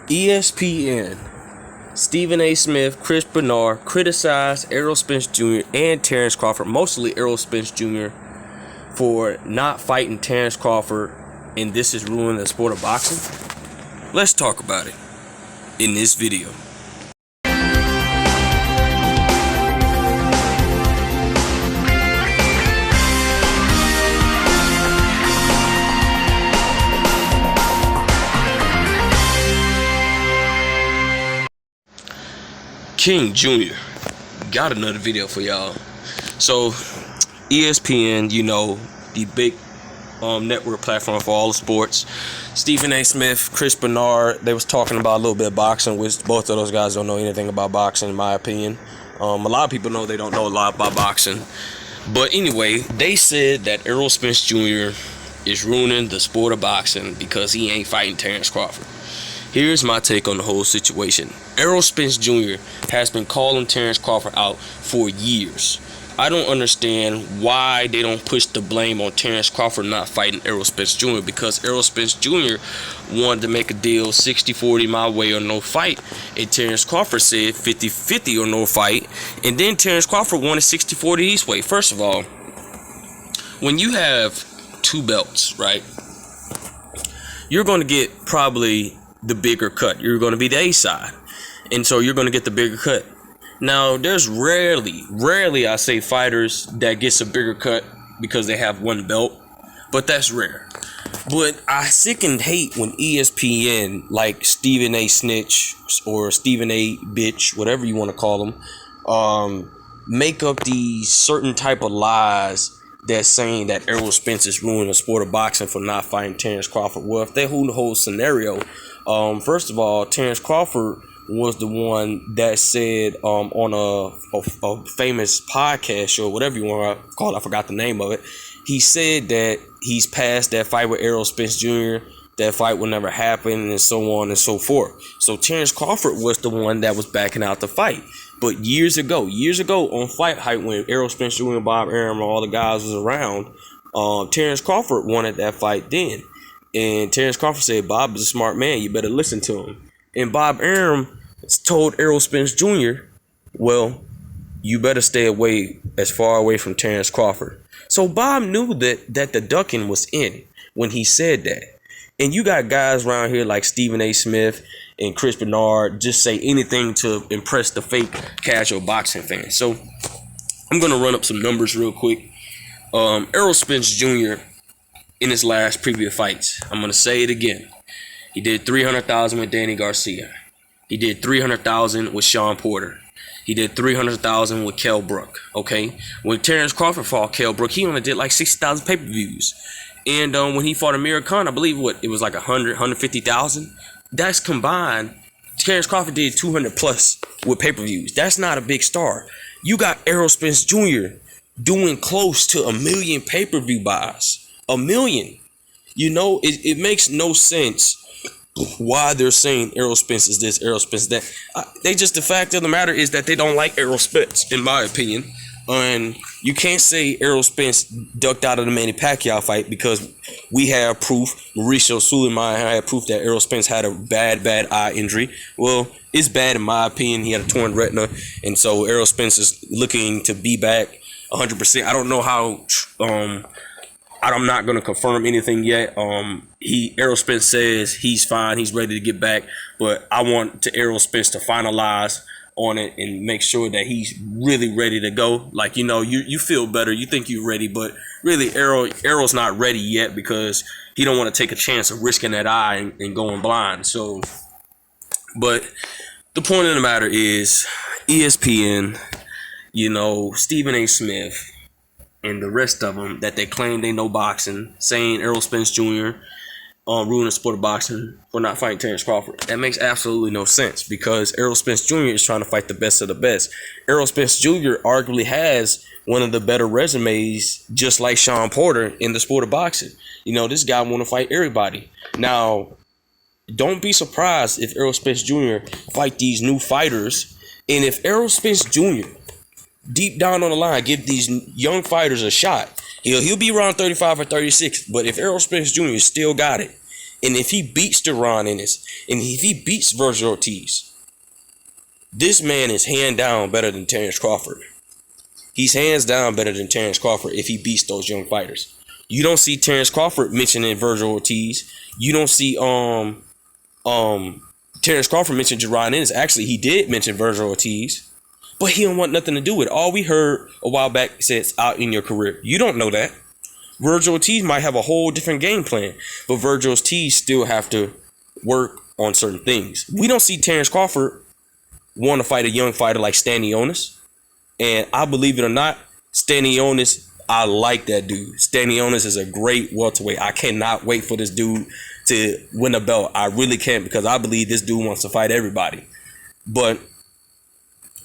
ESPN, Stephen A. Smith, Chris Bernard criticized Errol Spence Jr. and Terence Crawford, mostly Errol Spence Jr., for not fighting Terence Crawford, and this is ruining the sport of boxing. Let's talk about it in this video. King Jr. got another video for y'all. So ESPN, the big network platform for all the sports. Stephen A. Smith, Chris Bernard, they was talking about a little bit of boxing, which both of those guys don't know anything about boxing, in my opinion. A lot of people know they don't know a lot about boxing. But anyway, they said that Errol Spence Jr. is ruining the sport of boxing because he ain't fighting Terence Crawford. Here's my take on the whole situation. Errol Spence Jr. has been calling Terence Crawford out for years. I don't understand why they don't push the blame on Terence Crawford not fighting Errol Spence Jr. because Errol Spence Jr. wanted to make a deal 60-40 my way or no fight, and Terence Crawford said 50-50 or no fight, and then Terence Crawford wanted 60-40 his way. First of all, when you have two belts, right, you're going to get probably the bigger cut. You're going to be the A side, and so you're going to get the bigger cut. Now, there's rarely I say fighters that gets a bigger cut because they have one belt, but that's rare. But I sick and hate when ESPN, like Stephen A. Snitch or Stephen A. Bitch, whatever you want to call them, make up these certain type of lies that's saying that Errol Spence is ruining the sport of boxing for not fighting Terence Crawford. Well, if they hold the whole scenario, first of all, Terence Crawford was the one that said on a famous podcast show, whatever you want to call it, I forgot the name of it. He said that he's past that fight with Errol Spence Jr., that fight will never happen, and so on and so forth. So Terence Crawford was the one that was backing out the fight. But years ago on Fight Hype, when Errol Spence Jr. and Bob Arum and all the guys was around, Terence Crawford wanted that fight then. And Terence Crawford said, Bob is a smart man, you better listen to him. And Bob Arum told Errol Spence Jr., well, you better stay as far away from Terence Crawford. So Bob knew that the ducking was in when he said that. And you got guys around here like Stephen A. Smith and Chris Bernard just say anything to impress the fake casual boxing fans. So I'm going to run up some numbers real quick. Errol Spence Jr. in his last previous fights, I'm going to say it again. He did $300,000 with Danny Garcia. He did $300,000 with Sean Porter. He did $300,000 with Kell Brook. Okay, when Terence Crawford fought Kell Brook, he only did like 60,000 pay-per-views. And when he fought Amir Khan, I believe it was like 150,000. That's combined. Terence Crawford did 200 plus with pay-per-views. That's not a big star. You got Errol Spence Jr. doing close to 1 million pay-per-view buys. 1 million. It makes no sense why they're saying Errol Spence is this, Errol Spence that. The fact of the matter is that they don't like Errol Spence, in my opinion. And you can't say Errol Spence ducked out of the Manny Pacquiao fight because we have proof. Mauricio Suleiman had proof that Errol Spence had a bad eye injury. Well, it's bad in my opinion. He had a torn retina, and so Errol Spence is looking to be back 100%. I don't know how. I'm not going to confirm anything yet. Errol Spence says he's fine. He's ready to get back. But I want Errol Spence to finalize on it and make sure that he's really ready to go. Like, you feel better. You think you're ready. But really, Errol's not ready yet because he don't want to take a chance of risking that eye and going blind. So, but the point of the matter is ESPN, Stephen A. Smith, and the rest of them that they claim they know boxing, saying Errol Spence Jr. Ruining the sport of boxing for not fighting Terence Crawford. That makes absolutely no sense because Errol Spence Jr. is trying to fight the best of the best. Errol Spence Jr. arguably has one of the better resumes, just like Sean Porter, in the sport of boxing. This guy want to fight everybody. Now, don't be surprised if Errol Spence Jr. fight these new fighters, and if Errol Spence Jr. deep down on the line give these young fighters a shot, he'll be around 35 or 36. But if Errol Spence Jr. still got it, And if he beats Deron Ennis, and if he beats Virgil Ortiz, this man is hand down better than Terence Crawford. He's hands down better than Terence Crawford if he beats those young fighters. You don't see Terence Crawford mentioning Virgil Ortiz. You don't see Terence Crawford mention Deron Ennis. Actually, he did mention Virgil Ortiz, but he don't want nothing to do with it. All we heard a while back says out in your career. You don't know that. Virgil Ortiz might have a whole different game plan, but Virgil Ortiz still have to work on certain things. We don't see Terence Crawford want to fight a young fighter like Stanionis. And I believe it or not, Stanionis, I like that dude. Stanionis is a great welterweight. I cannot wait for this dude to win a belt. I really can't, because I believe this dude wants to fight everybody. But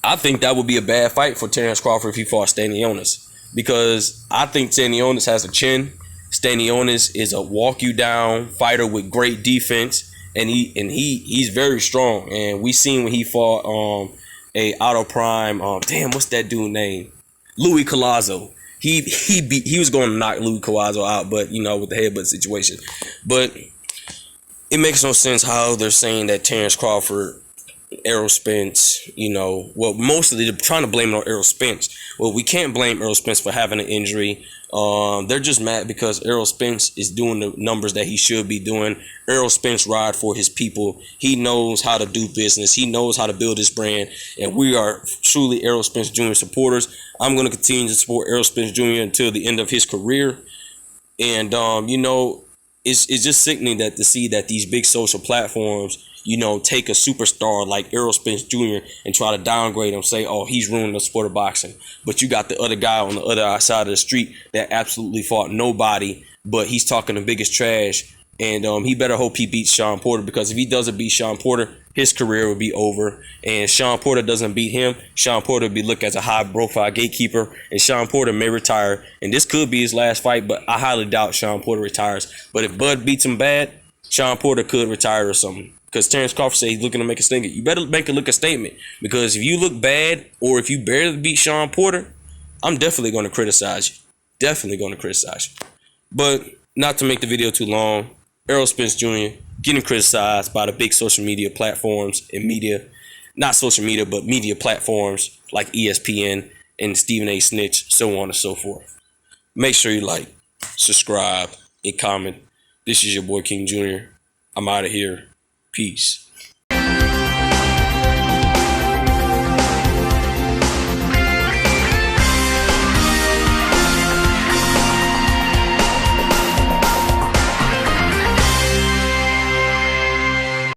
I think that would be a bad fight for Terence Crawford if he fought Stanionis, because I think Stanionis has a chin. Stanionis is a walk you down fighter with great defense, and he's very strong. And we seen when he fought a Auto Prime, what's that dude name? Louis Collazo. He was going to knock Louis Collazo out, but with the headbutt situation. But it makes no sense how they're saying that Terence Crawford, Errol Spence, mostly they're trying to blame it on Errol Spence. Well, we can't blame Errol Spence for having an injury. They're just mad because Errol Spence is doing the numbers that he should be doing. Errol Spence ride for his people. He knows how to do business. He knows how to build his brand. And we are truly Errol Spence Jr. supporters. I'm going to continue to support Errol Spence Jr. until the end of his career. And, it's just sickening to see that these big social platforms, take a superstar like Errol Spence Jr. and try to downgrade him, say, oh, he's ruining the sport of boxing. But you got the other guy on the other side of the street that absolutely fought nobody, but he's talking the biggest trash. And he better hope he beats Sean Porter, because if he doesn't beat Sean Porter, his career will be over. And Sean Porter doesn't beat him, Sean Porter will be looked as a high-profile gatekeeper, and Sean Porter may retire. And this could be his last fight, but I highly doubt Sean Porter retires. But if Bud beats him bad, Sean Porter could retire or something. Because Terence Crawford said he's looking to make a statement. You better make a statement. Because if you look bad, or if you barely beat Sean Porter, I'm definitely going to criticize you. Definitely going to criticize you. But not to make the video too long, Errol Spence Jr. getting criticized by the big social media platforms and media. Not social media, but media platforms like ESPN and Stephen A. Snitch, so on and so forth. Make sure you like, subscribe, and comment. This is your boy King Jr. I'm out of here. Peace.